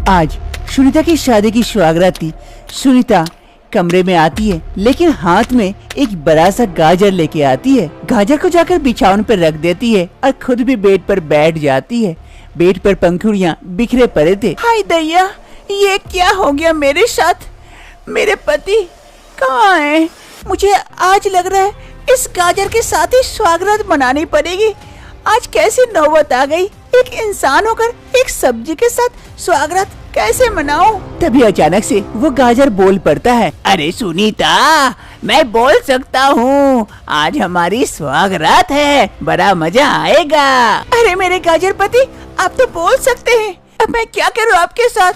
आज सुनीता की शादी की सुहागरात थी। सुनीता कमरे में आती है, लेकिन हाथ में एक बड़ा सा गाजर लेके आती है। गाजर को जाकर बिछावन पर रख देती है और खुद भी बेड पर बैठ जाती है। बेड पर पंखुड़ियाँ बिखरे पड़े थे। हाय दैया, ये क्या हो गया मेरे साथ? मेरे पति कहाँ हैं? मुझे आज लग रहा है इस गाजर के साथ ही सुहागरात मनानी पड़ेगी। आज कैसी नौबत आ गई, एक इंसान होकर एक सब्जी के साथ सुहागरात कैसे मनाऊं? तभी अचानक से वो गाजर बोल पड़ता है। अरे सुनीता, मैं बोल सकता हूँ, आज हमारी सुहागरात है, बड़ा मजा आएगा। अरे मेरे गाजर पति, आप तो बोल सकते हैं, अब मैं क्या करूँ आपके साथ?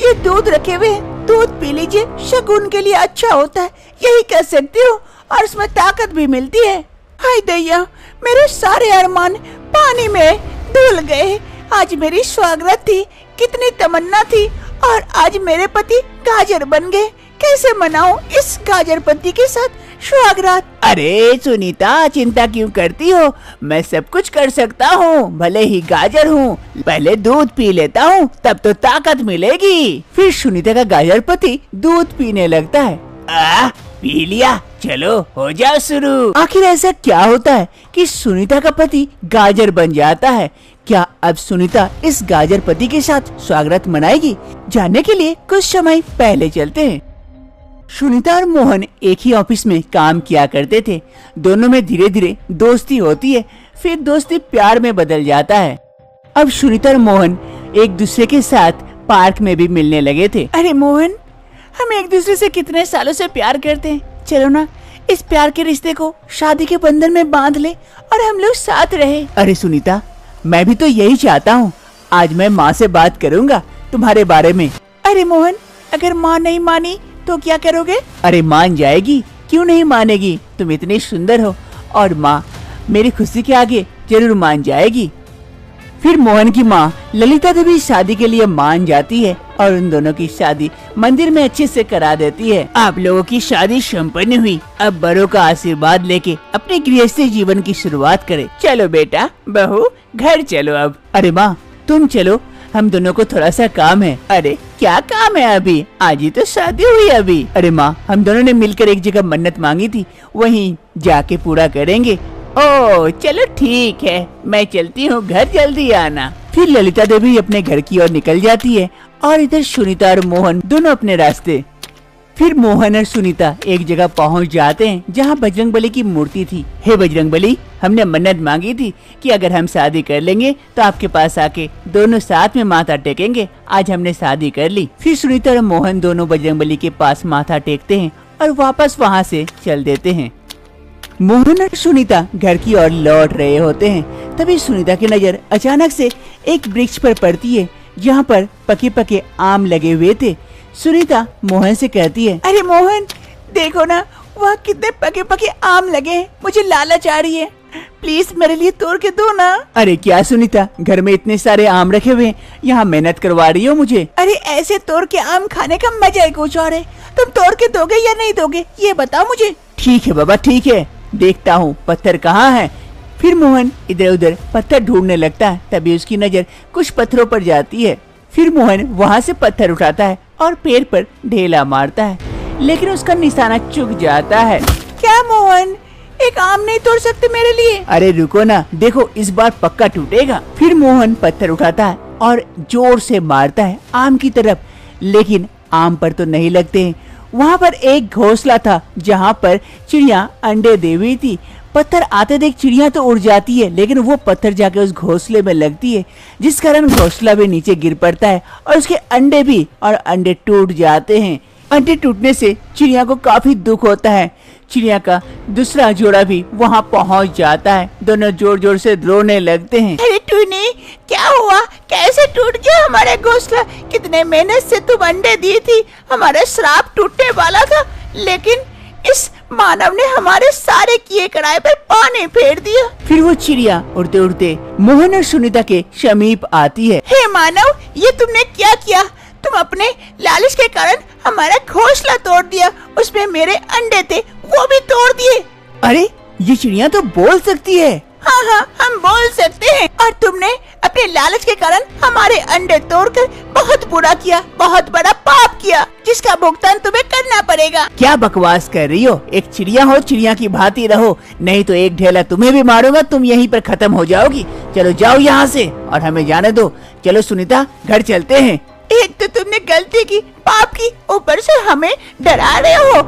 ये दूध रखे हुए हैं, दूध पी लीजिए, शगुन के लिए अच्छा होता है, यही कर सकती हूँ और इसमें ताकत भी मिलती है। हाय दैया, मेरे सारे अरमान पानी में धुल गए। आज मेरी सुहागरात थी, कितनी तमन्ना थी, और आज मेरे पति गाजर बन गए। कैसे मनाऊं इस गाजर पति के साथ सुहागरात? अरे सुनीता, चिंता क्यों करती हो? मैं सब कुछ कर सकता हूँ, भले ही गाजर हूँ। पहले दूध पी लेता हूँ, तब तो ताकत मिलेगी। फिर सुनीता का गाजर पति दूध पीने लगता है। पी लिया, चलो हो जाओ शुरू। आखिर ऐसा क्या होता है कि सुनीता का पति गाजर बन जाता है? क्या अब सुनीता इस गाजर पति के साथ सुहागरात मनाएगी? जानने के लिए कुछ समय पहले चलते हैं। सुनीता और मोहन एक ही ऑफिस में काम किया करते थे। दोनों में धीरे धीरे दोस्ती होती है, फिर दोस्ती प्यार में बदल जाता है। अब सुनीता और मोहन एक दूसरे के साथ पार्क में भी मिलने लगे थे। अरे मोहन, हम एक दूसरे से कितने सालों से प्यार करते हैं, चलो ना इस प्यार के रिश्ते को शादी के बंधन में बांध ले और हम लोग साथ रहे। अरे सुनीता, मैं भी तो यही चाहता हूँ। आज मैं माँ से बात करूँगा तुम्हारे बारे में। अरे मोहन, अगर माँ नहीं मानी तो क्या करोगे? अरे मान जाएगी, क्यों नहीं मानेगी? तुम इतनी सुंदर हो और माँ मेरी खुशी के आगे जरूर मान जाएगी। फिर मोहन की माँ ललिता देवी शादी के लिए मान जाती है और उन दोनों की शादी मंदिर में अच्छे से करा देती है। आप लोगों की शादी संपन्न हुई। अब बड़ों का आशीर्वाद लेके अपने गृहस्थी जीवन की शुरुआत करें। चलो बेटा, बहू घर चलो अब। अरे माँ तुम चलो, हम दोनों को थोड़ा सा काम है। अरे क्या काम है अभी? आज ही तो शादी हुई अभी। अरे माँ, हम दोनों ने मिलकर एक जगह मन्नत मांगी थी, वहीं जाके पूरा करेंगे। ओह चलो ठीक है, मैं चलती हूँ, घर जल्दी आना। फिर ललिता देवी अपने घर की ओर निकल जाती है और इधर सुनीता और मोहन दोनों अपने रास्ते। फिर मोहन और सुनीता एक जगह पहुँच जाते हैं जहाँ बजरंगबली की मूर्ति थी। हे बजरंगबली, हमने मन्नत मांगी थी कि अगर हम शादी कर लेंगे तो आपके पास आके दोनों साथ में माथा टेकेंगे। आज हमने शादी कर ली। फिर सुनीता और मोहन दोनों बजरंगबली के पास माथा टेकते हैं और वापस वहाँ से चल देते हैं। मोहन और सुनीता घर की ओर लौट रहे होते हैं। तभी सुनीता की नजर अचानक से एक वृक्ष पर पड़ती है जहाँ पर पके पके आम लगे हुए थे। सुनीता मोहन से कहती है, अरे मोहन देखो ना, वहाँ कितने पके पके आम लगे हैं, मुझे लालच आ रही है, प्लीज मेरे लिए तोड़ के दो ना। अरे क्या सुनीता, घर में इतने सारे आम रखे हुए हैं, यहाँ मेहनत करवा रही हो मुझे? अरे ऐसे तोड़ के आम खाने का मजा ही कुछ और है। तुम तोड़ के दोगे या नहीं दोगे, ये बताओ मुझे। ठीक है बाबा, ठीक है, देखता हूँ पत्थर कहाँ है। फिर मोहन इधर उधर पत्थर ढूंढने लगता है। तभी उसकी नजर कुछ पत्थरों पर जाती है। फिर मोहन वहाँ से पत्थर उठाता है और पेड़ पर ढेला मारता है, लेकिन उसका निशाना चूक जाता है। क्या मोहन, एक आम नहीं तोड़ सकते मेरे लिए? अरे रुको ना, देखो इस बार पक्का टूटेगा। फिर मोहन पत्थर उठाता है और जोर से मारता है आम की तरफ, लेकिन आम पर तो नहीं लगते। वहाँ पर एक घोंसला था जहाँ पर चिड़िया अंडे दे हुई थी। पत्थर आते देख चिड़िया तो उड़ जाती है, लेकिन वो पत्थर जाके उस घोंसले में लगती है, जिस कारण घोंसला भी नीचे गिर पड़ता है और उसके अंडे भी, और अंडे टूट जाते हैं। अंडे टूटने से चिड़िया को काफी दुख होता है। चिड़िया का दूसरा जोड़ा भी वहाँ पहुँच जाता है। दोनों जोर जोर से रोने लगते हैं। अरे टूनी, क्या हुआ? कैसे टूट गया हमारा घोंसला? कितने मेहनत से तुम अंडे दी थी, हमारा श्राप टूटने वाला था, लेकिन इस मानव ने हमारे सारे किए कड़ाई पर पानी फेर दिया। फिर वो चिड़िया उड़ते उड़ते मोहन और सुनीता के समीप आती है। हे मानव, ये तुमने क्या किया? तुम अपने लालच के कारण हमारा घोंसला तोड़ दिया, उसमें मेरे अंडे थे वो भी तोड़ दिए। अरे ये चिड़िया तो बोल सकती है। हाँ हाँ, हम बोल सकते हैं। और तुमने अपने लालच के कारण हमारे अंडे तोड़कर बहुत बुरा किया, बहुत बड़ा पाप किया, जिसका भुगतान तुम्हें करना पड़ेगा। क्या बकवास कर रही हो? एक चिड़िया हो, चिड़िया की भांति रहो, नहीं तो एक ढेला तुम्हें भी मारूंगा, तुम यहीं पर खत्म हो जाओगी। चलो जाओ यहाँ से और हमें जाने दो। चलो सुनीता, घर चलते हैं। एक तो तुमने गलती की, पाप की, ऊपर से हमें डरा रहे हो।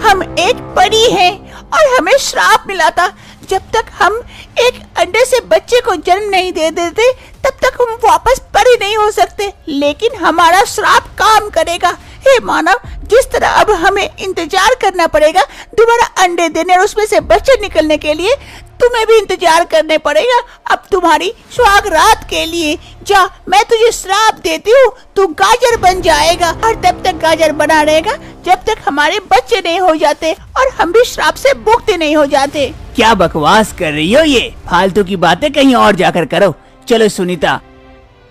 हम एक परी हैं और हमें श्राप मिला था, जब तक हम एक अंडे से बच्चे को जन्म नहीं दे देते तब तक हम वापस परी नहीं हो सकते। लेकिन हमारा श्राप काम करेगा। हे मानव, जिस तरह अब हमें इंतजार करना पड़ेगा दोबारा अंडे देने और उसमें से बच्चे निकलने के लिए, तुम्हें भी इंतजार करने पड़ेगा अब तुम्हारी सुहाग रात के लिए। जा, मैं तुझे श्राप देती हूँ, तू गाजर बन जाएगा और तब तक गाजर बना रहेगा जब तक हमारे बच्चे नहीं हो जाते और हम भी श्राप से मुक्त नहीं हो जाते। क्या बकवास कर रही हो? ये फालतू की बातें कहीं और जाकर करो। चलो सुनीता।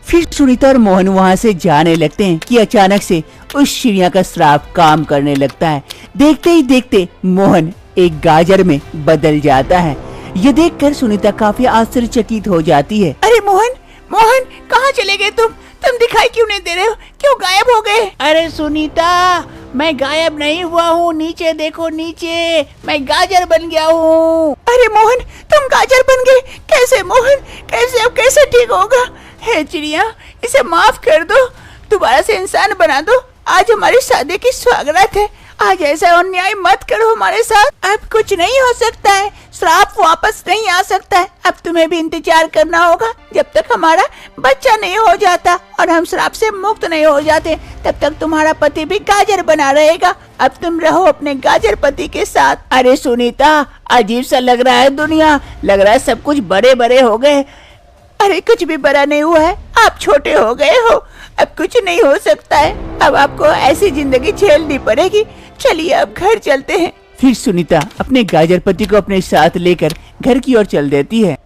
फिर सुनीता और मोहन वहाँ से जाने लगते हैं कि अचानक से उस चिड़िया का श्राप काम करने लगता है। देखते ही देखते मोहन एक गाजर में बदल जाता है। ये देखकर सुनीता काफी आश्चर्यचकित हो जाती है। अरे मोहन, मोहन कहाँ चले गए तुम दिखाई क्यों नहीं दे रहे हो? क्यों गायब हो गए? अरे सुनीता, मैं गायब नहीं हुआ हूँ, नीचे देखो नीचे, मैं गाजर बन गया हूँ। अरे मोहन, तुम गाजर बन गए? कैसे मोहन, कैसे? अब कैसे ठीक होगा? हे चिड़िया, इसे माफ कर दो, दोबारा से इंसान बना दो। आज हमारी शादी की स्वागत है, आज ऐसा अन्याय मत करो हमारे साथ। अब कुछ नहीं हो सकता है, श्राप वापस नहीं आ सकता है। अब तुम्हें भी इंतजार करना होगा जब तक हमारा बच्चा नहीं हो जाता और हम श्राप से मुक्त नहीं हो जाते, तब तक तुम्हारा पति भी गाजर बना रहेगा। अब तुम रहो अपने गाजर पति के साथ। अरे सुनीता, अजीब सा लग रहा है दुनिया, लग रहा है सब कुछ बड़े बड़े हो गए। अरे कुछ भी बड़ा नहीं हुआ है, आप छोटे हो गए हो, अब कुछ नहीं हो सकता है। अब आपको ऐसी जिंदगी झेलनी पड़ेगी। चलिए अब घर चलते हैं। फिर सुनीता अपने गाजर पति को अपने साथ लेकर घर की ओर चल देती है।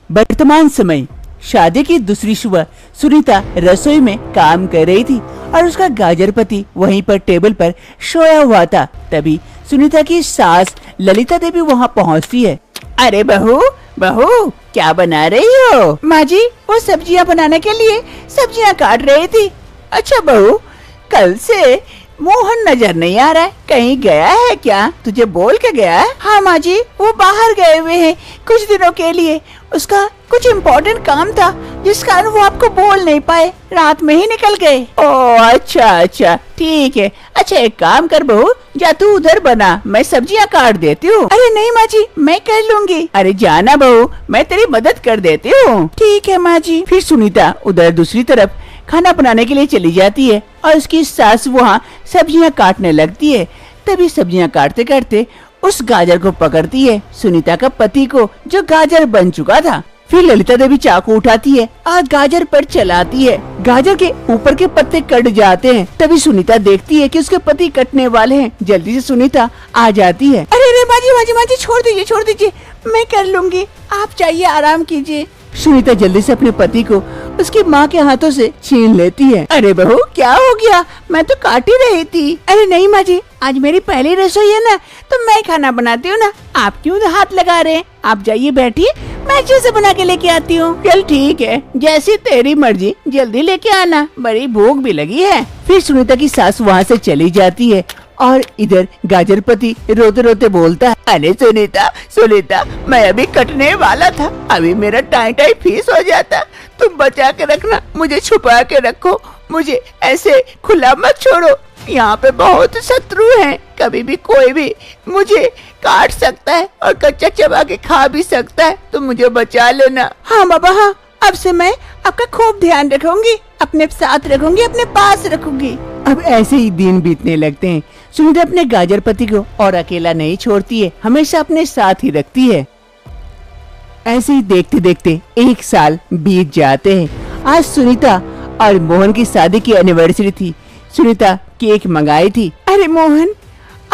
वर्तमान समय शादी की दूसरी सुबह सुनीता रसोई में काम कर रही थी और उसका गाजर पति वहीं पर टेबल पर सोया हुआ था। तभी सुनीता की सास ललिता देवी वहाँ पहुँचती है। अरे बहू, बहू क्या बना रही हो? माँ जी, वो सब्जियाँ बनाने के लिए सब्जियाँ काट रही थी। अच्छा बहू, कल से मोहन नजर नहीं आ रहा है, कहीं गया है क्या? तुझे बोल के गया है? हाँ माँ जी, वो बाहर गए हुए हैं कुछ दिनों के लिए, उसका कुछ इम्पोर्टेंट काम था जिस कारण वो आपको बोल नहीं पाए, रात में ही निकल गए। ओह अच्छा अच्छा, ठीक है। अच्छा एक काम कर बहू, जा तू उधर बना, मैं सब्जियाँ काट देती हूँ। अरे नहीं माँ जी, मैं कर लूँगी। अरे जाना बहू, मैं तेरी मदद कर देती हूँ। ठीक है माँ जी। फिर सुनीता उधर दूसरी तरफ खाना बनाने के लिए चली जाती है और उसकी सास वहाँ सब्जियाँ काटने लगती है। तभी सब्जियाँ काटते काटते उस गाजर को पकड़ती है, सुनीता का पति को, जो गाजर बन चुका था। फिर ललिता देवी चाकू उठाती है और गाजर पर चलाती है। गाजर के ऊपर के पत्ते कट जाते हैं। तभी सुनीता देखती है कि उसके पति कटने वाले हैं। जल्दी से सुनीता आ जाती है। अरे माँ जी, छोड़ दीजिए, मैं कर लूँगी, आप जाइए, आराम कीजिए। सुनीता जल्दी से अपने पति को उसकी माँ के हाथों से छीन लेती है। अरे बहू क्या हो गया? मैं तो काट ही रही थी। अरे नहीं माँ जी, आज मेरी पहली रसोई है ना, तो मैं खाना बनाती हूँ ना, आप क्यों हाथ लगा रहे हैं? आप जाइए बैठिए, मैं अच्छे से बना के लेके आती हूँ। चल ठीक है, जैसी तेरी मर्जी, जल्दी लेके आना, बड़ी भूख भी लगी है। फिर सुनीता की सास वहाँ से चली जाती है और इधर गाजर पति रोते रोते बोलता है। अरे सुनीता, मैं अभी कटने वाला था, अभी मेरा टाई फीस हो जाता, तुम बचा के रखना, मुझे छुपा के रखो, मुझे ऐसे खुला मत छोड़ो, यहाँ पे बहुत शत्रु हैं, कभी भी कोई भी मुझे काट सकता है और कच्चा चबा के खा भी सकता है, तो मुझे बचा लेना। हाँ बाबा हाँ, अब से मैं आपका खूब ध्यान रखूंगी, अपने साथ रखूंगी, अपने पास रखूंगी। अब ऐसे ही दिन बीतने लगते हैं। सुनीता अपने गाजर पति को और अकेला नहीं छोड़ती है, हमेशा अपने साथ ही रखती है। ऐसे ही देखते देखते 1 साल बीत जाते हैं। आज सुनीता और मोहन की शादी की एनिवर्सरी थी। सुनीता केक मंगाई थी। अरे मोहन,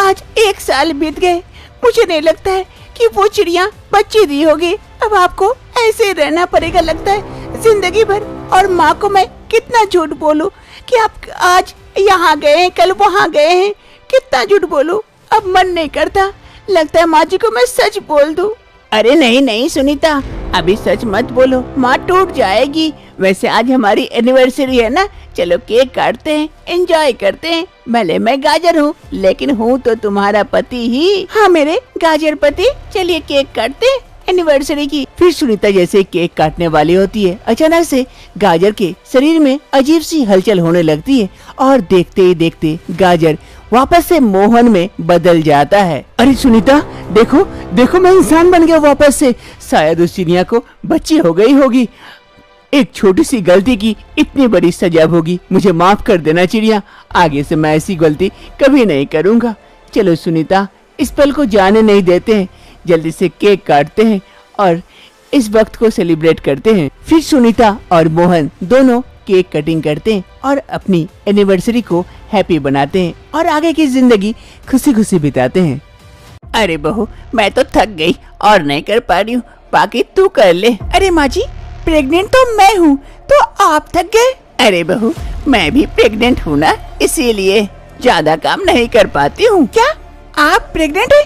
आज 1 साल बीत गए, मुझे नहीं लगता है कि वो चिड़िया बच्ची दी होगी। अब आपको ऐसे रहना पड़ेगा लगता है जिंदगी भर। और माँ को मैं कितना झूठ बोलूं कि आप आज यहाँ गए हैं, कल वहाँ गए हैं, कितना झूठ बोलूं। अब मन नहीं करता, लगता है माँ जी को मैं सच बोल दूं। अरे नहीं नहीं सुनीता, अभी सच मत बोलो, माँ टूट जाएगी। वैसे आज हमारी एनिवर्सरी है ना, चलो केक काटते हैं, एंजॉय करते हैं। भले मैं गाजर हूँ लेकिन हूँ तो तुम्हारा पति ही। हाँ मेरे गाजर पति, चलिए केक काटते हैं एनिवर्सरी की। फिर सुनीता जैसे केक काटने वाली होती है, अचानक से गाजर के शरीर में अजीब सी हलचल होने लगती है और देखते ही देखते गाजर वापस से मोहन में बदल जाता है। अरे सुनीता देखो देखो, मैं इंसान बन गया वापस से। शायद उस चिड़िया को बच्ची हो गई होगी। एक छोटी सी गलती की इतनी बड़ी सजा होगी। मुझे माफ कर देना चिड़िया, आगे से मैं ऐसी गलती कभी नहीं करूँगा। चलो सुनीता, इस पल को जाने नहीं देते हैं, जल्दी से केक काटते हैं और इस वक्त को सेलिब्रेट करते हैं। फिर सुनीता और मोहन दोनों केक कटिंग करते हैं और अपनी एनिवर्सरी को हैप्पी बनाते हैं और आगे की जिंदगी खुशी खुशी बिताते हैं। अरे बहू, मैं तो थक गई और नहीं कर पा रही हूँ, बाकी तू कर ले। अरे माँ जी, प्रेग्नेंट तो मैं हूँ, तो आप थक गए? अरे बहू, मैं भी प्रेग्नेंट हूँ ना, इसीलिए ज्यादा काम नहीं कर पाती हूँ। क्या आप प्रेग्नेंट है?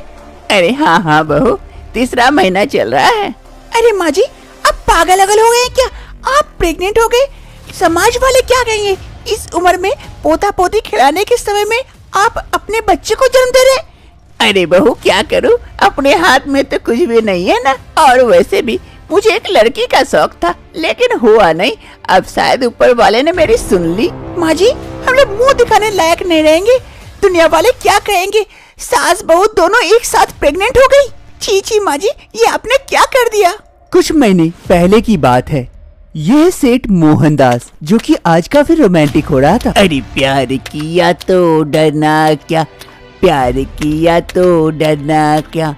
अरे हाँ हाँ बहू, तीसरा महीना चल रहा है। अरे माँ जी, आप पागल अगल हो गए क्या? आप प्रेग्नेंट हो गए, समाज वाले क्या कहेंगे? इस उम्र में पोता पोती खिलाने के समय में आप अपने बच्चे को जन्म दे रहे? अरे बहू क्या करूँ, अपने हाथ में तो कुछ भी नहीं है ना। और वैसे भी मुझे एक लड़की का शौक था लेकिन हुआ नहीं। अब शायद ऊपर वाले ने मेरी सुन ली। माँ जी, हम लोग मुँह दिखाने लायक नहीं रहेंगे, दुनिया वाले क्या कहेंगे? सास बहू दोनों एक साथ प्रेग्नेंट हो गई। छी छी माँ जी, ये आपने क्या कर दिया? कुछ महीने पहले की बात है। यह सेठ मोहनदास जो कि आज काफी रोमांटिक हो रहा था। अरे प्यार किया तो डरना क्या, प्यार किया तो डरना क्या,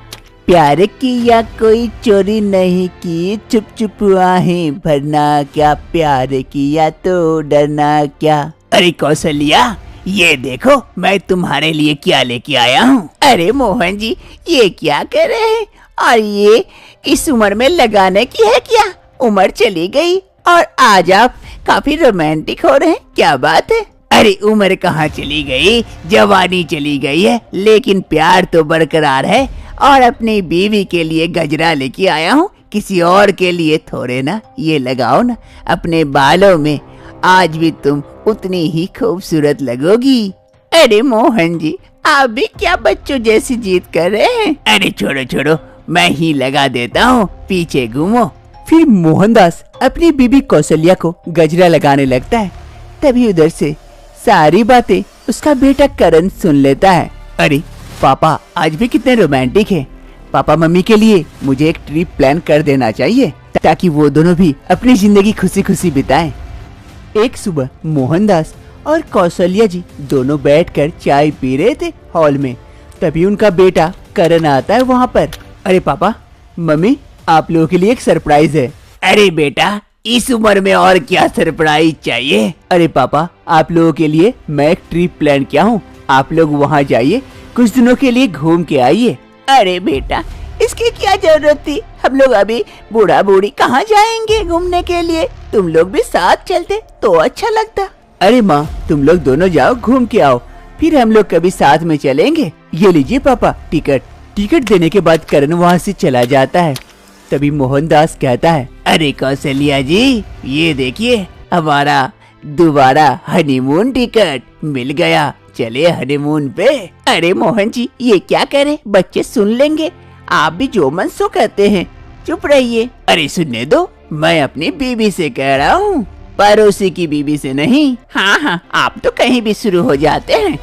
प्यार किया कोई चोरी नहीं की, चुप चुप आहें भरना क्या, प्यार किया तो डरना क्या। अरे कौशल्या, ये देखो मैं तुम्हारे लिए क्या लेके आया हूँ। अरे मोहन जी, ये क्या कर रहे हैं? और ये इस उम्र में लगाने की है क्या? उम्र चली गई और आज आप काफी रोमांटिक हो रहे हैं, क्या बात है? अरे उम्र कहाँ चली गई, जवानी चली गई है, लेकिन प्यार तो बरकरार है। और अपनी बीवी के लिए गजरा लेके आया हूँ, किसी और के लिए थोड़े ना। ये लगाओ ना अपने बालों में, आज भी तुम उतनी ही खूबसूरत लगोगी। अरे मोहन जी, आप भी क्या बच्चों जैसी जीत कर रहे हैं? अरे छोड़ो छोड़ो, मैं ही लगा देता हूँ, पीछे घूमो। फिर मोहनदास अपनी बीबी कौशल्या को गजरा लगाने लगता है। तभी उधर से सारी बातें उसका बेटा करण सुन लेता है। अरे पापा आज भी कितने रोमांटिक हैं। पापा मम्मी के लिए मुझे एक ट्रिप प्लान कर देना चाहिए ताकि वो दोनों भी अपनी जिंदगी खुशी खुशी बिताएं। एक सुबह मोहनदास और कौशल्या जी दोनों बैठकर चाय पी रहे थे हॉल में। तभी उनका बेटा करण आता है वहाँ पर। अरे पापा मम्मी, आप लोगों के लिए एक सरप्राइज है। अरे बेटा, इस उम्र में और क्या सरप्राइज चाहिए? अरे पापा, आप लोगों के लिए मैं एक ट्रिप प्लान किया हूँ, आप लोग वहाँ जाइए, कुछ दिनों के लिए घूम के आइए। अरे बेटा, इसकी क्या जरूरत थी? हम लोग अभी बूढ़ा बूढ़ी कहाँ जाएंगे घूमने के लिए? तुम लोग भी साथ चलते तो अच्छा लगता। अरे माँ, तुम लोग दोनों जाओ घूम के आओ, फिर हम लोग कभी साथ में चलेंगे। ये लीजिए पापा टिकट। टिकट देने के बाद करण वहाँ से चला जाता है। तभी मोहनदास कहता है, अरे कौशल्या जी, ये देखिए हमारा दोबारा हनीमून टिकट मिल गया, चले हनीमून पे। अरे मोहन जी, ये क्या कह रहे? बच्चे सुन लेंगे, आप भी जो मन सो कहते हैं, चुप रहिए। अरे सुनने दो, मैं अपनी बीबी से कह रहा हूँ, पड़ोसी की बीबी से नहीं। हाँ हाँ, आप तो कहीं भी शुरू हो जाते हैं।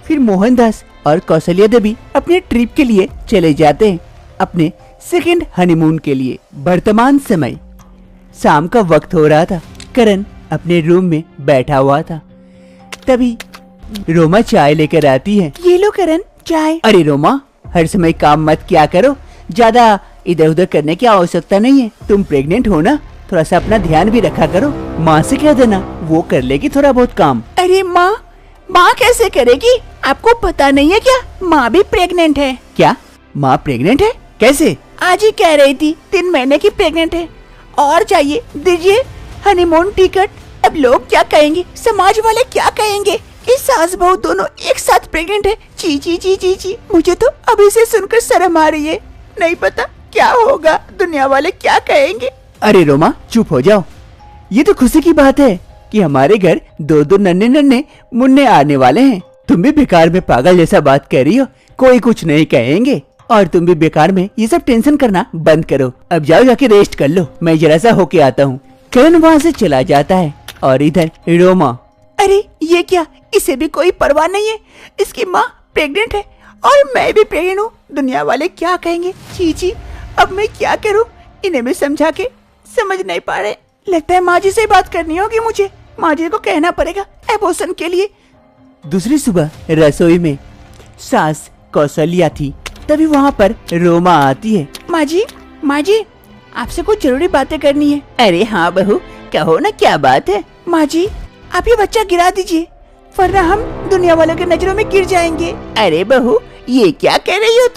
फिर मोहनदास और कौशल्या देवी अपने ट्रिप के लिए चले जाते हैं, अपने सेकंड हनीमून के लिए। वर्तमान समय शाम का वक्त हो रहा था। करण अपने रूम में बैठा हुआ था। तभी रोमा चाय लेकर आती है। ये लो करण, चाय। अरे रोमा, हर समय काम मत क्या करो, ज्यादा इधर उधर करने की आवश्यकता नहीं है। तुम प्रेग्नेंट हो ना, थोड़ा सा अपना ध्यान भी रखा करो। माँ से कह देना, वो कर लेगी थोड़ा बहुत काम। अरे माँ, माँ कैसे करेगी? आपको पता नहीं है क्या, माँ भी प्रेग्नेंट है। क्या माँ प्रेग्नेंट है? कैसे? आज ही कह रही थी 3 महीने की प्रेग्नेंट है। और चाहिए, दीजिए हनीमून टिकट। अब लोग क्या कहेंगे, समाज वाले क्या कहेंगे कि सास बहू दोनों एक साथ प्रेग्नेंट है। ची ची ची ची ची, मुझे तो अभी से सुनकर शर्म आ रही है। नहीं पता क्या होगा, दुनिया वाले क्या कहेंगे। अरे रोमा चुप हो जाओ, ये तो खुशी की बात है कि हमारे घर दो दो नन्हे नन्हे मुन्ने आने वाले हैं। तुम भी बेकार में पागल जैसा बात कर रही हो, कोई कुछ नहीं कहेंगे। और तुम भी बेकार में ये सब टेंशन करना बंद करो। अब जाओ जाके रेस्ट कर लो, मैं जरा सा होके आता हूँ। करण वहाँ से चला जाता है और इधर रोमा, अरे ये क्या, इसे भी कोई परवाह नहीं है। इसकी माँ प्रेग्नेंट है और मैं भी प्रेग्नेंट हूँ, दुनिया वाले क्या कहेंगे। चीची अब मैं क्या करूँ, इन्हें भी समझा के समझ नहीं पा रहे। लगता है माँ जी से बात करनी होगी मुझे, माँ जी को कहना पड़ेगा एबॉर्शन के लिए। दूसरी सुबह रसोई में सास कौशल्या थी, तभी वहाँ पर रोमा आती है। माँ जी आपसे कुछ जरूरी बातें करनी है। अरे हाँ बहू, कहो ना क्या बात है। माँ जी आप ये बच्चा गिरा दीजिए, वरना हम दुनिया वालों की नजरों में गिर जाएंगे। अरे बहू ये क्या कह रही हो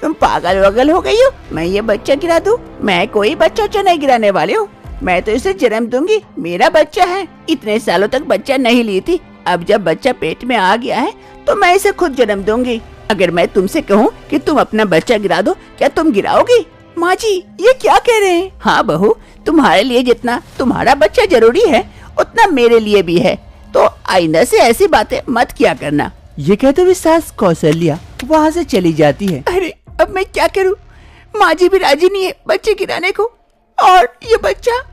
तुम पागल वगल हो गई हो। मैं ये बच्चा गिरा दूं? मैं कोई बच्चा नहीं गिराने वाले हूँ। मैं तो इसे जन्म दूंगी, मेरा बच्चा है। इतने सालों तक बच्चा नहीं ली थी, अब जब बच्चा पेट में आ गया है तो मैं इसे खुद जन्म दूंगी। अगर मैं तुमसे कहूँ कि तुम अपना बच्चा गिरा दो, क्या तुम गिराओगी? माँ जी ये क्या कह रहे हैं? हाँ बहू, तुम्हारे लिए जितना तुम्हारा बच्चा जरूरी है उतना मेरे लिए भी है, तो आइंदा से ऐसी बातें मत किया करना। ये कहते हुए सास कौशल्या वहाँ से चली जाती है। अरे अब मैं क्या करूँ, माँ जी भी राजी नहीं है बच्चे गिराने को, और ये बच्चा।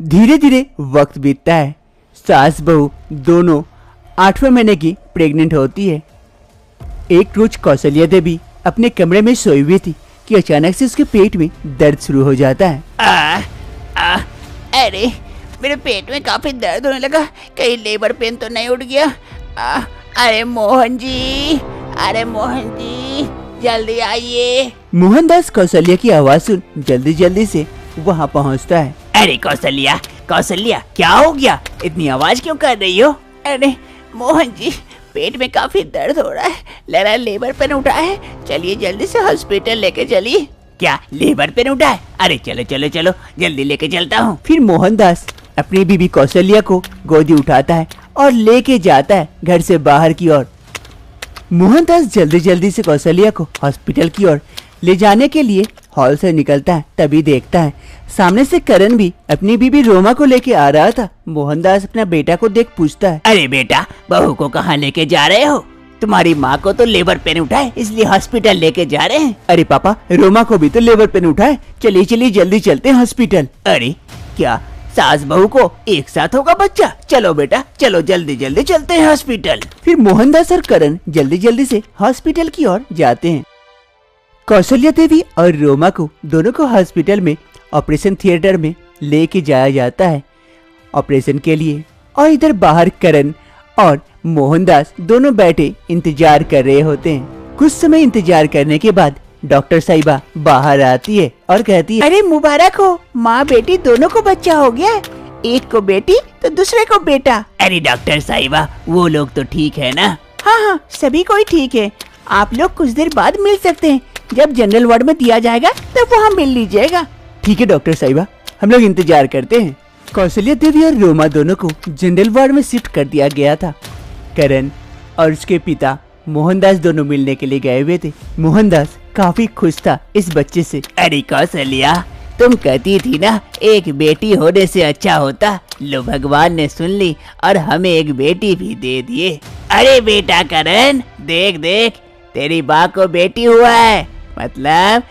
धीरे धीरे वक्त बीतता है, सास बहू दोनों 8वें महीने की प्रेग्नेंट होती है। एक रोज कौशल्या देवी अपने कमरे में सोई हुई थी कि अचानक से उसके पेट में दर्द शुरू हो जाता है। अरे मेरे पेट में काफी दर्द होने लगा, कहीं लेबर पेन तो नहीं उठ गया। अरे मोहन जी जल्दी आइए। मोहनदास कौशल्या की आवाज सुन जल्दी जल्दी से वहाँ पहुँचता है। अरे कौशल्या क्या हो गया, इतनी आवाज क्यों कर रही हो? अरे मोहन जी पेट में काफी दर्द हो रहा है, लग रहा है लेबर पेन उठा है, चलिए जल्दी से हॉस्पिटल लेके चलिए। क्या लेबर पेन उठा है? अरे चलो जल्दी लेके चलता हूँ। फिर मोहनदास अपनी बीबी कौशल्या को गोदी उठाता है और लेके जाता है घर से बाहर की ओर। मोहनदास जल्दी जल्दी से कौशल्या को हॉस्पिटल की ओर ले जाने के लिए हॉल से निकलता है, तभी देखता है सामने से करण भी अपनी बीबी रोमा को लेके आ रहा था। मोहनदास अपना बेटा को देख पूछता है, अरे बेटा बहू को कहाँ लेके जा रहे हो? तुम्हारी माँ को तो लेबर पेन उठा है इसलिए हॉस्पिटल लेके जा रहे हैं। अरे पापा रोमा को भी तो लेबर पेन उठा है, चलिए जल्दी चलते हैं हॉस्पिटल। अरे क्या सास बहू को एक साथ होगा बच्चा? चलो बेटा चलो जल्दी चलते हैं हॉस्पिटल। फिर मोहनदास और करण जल्दी जल्दी से हॉस्पिटल की ओर जाते हैं। कौशल्या देवी और रोमा को दोनों को हॉस्पिटल में ऑपरेशन थिएटर में लेके जाया जाता है ऑपरेशन के लिए। और इधर बाहर करण और मोहनदास दोनों बैठे इंतजार कर रहे होते हैं। कुछ समय इंतजार करने के बाद डॉक्टर साहिबा बाहर आती है और कहती है, अरे मुबारक हो, माँ बेटी दोनों को बच्चा हो गया, एक को बेटी तो दूसरे को बेटा। अरे डॉक्टर साहिबा वो लोग तो ठीक है ना? हाँ सभी कोई ठीक है, आप लोग कुछ देर बाद मिल सकते हैं, जब जनरल वार्ड में दिया जाएगा तब वहाँ मिल लीजिएगा। ठीक है डॉक्टर साहिबा, हम लोग इंतजार करते हैं। कौशल्या देवी और रोमा दोनों को जनरल वार्ड में शिफ्ट कर दिया गया था। करण और उसके पिता मोहनदास दोनों मिलने के लिए गए हुए थे। मोहनदास काफी खुश था इस बच्चे से। अरे कौशल्या तुम कहती थी ना एक बेटी होने से अच्छा होता, लो भगवान ने सुन ली और हमें एक बेटी भी दे दिए। अरे बेटा करण देख तेरी माँ को बेटी हुआ है, मतलब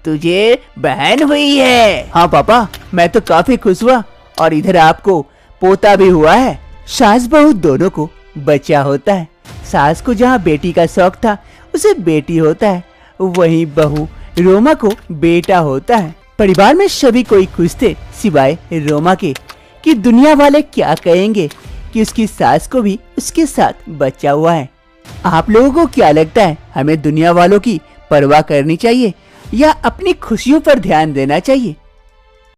तुझे बहन हुई है। हाँ पापा मैं तो काफी खुश हुआ, और इधर आपको पोता भी हुआ है। सास बहू दोनों को बच्चा होता है। सास को जहाँ बेटी का शौक था उसे बेटी होता है, वहीं बहू रोमा को बेटा होता है। परिवार में सभी कोई खुश थे सिवाय रोमा के कि दुनिया वाले क्या कहेंगे कि उसकी सास को भी उसके साथ बच्चा हुआ है। आप लोगों को क्या लगता है, हमें दुनिया वालों की परवाह करनी चाहिए या अपनी खुशियों पर ध्यान देना चाहिए?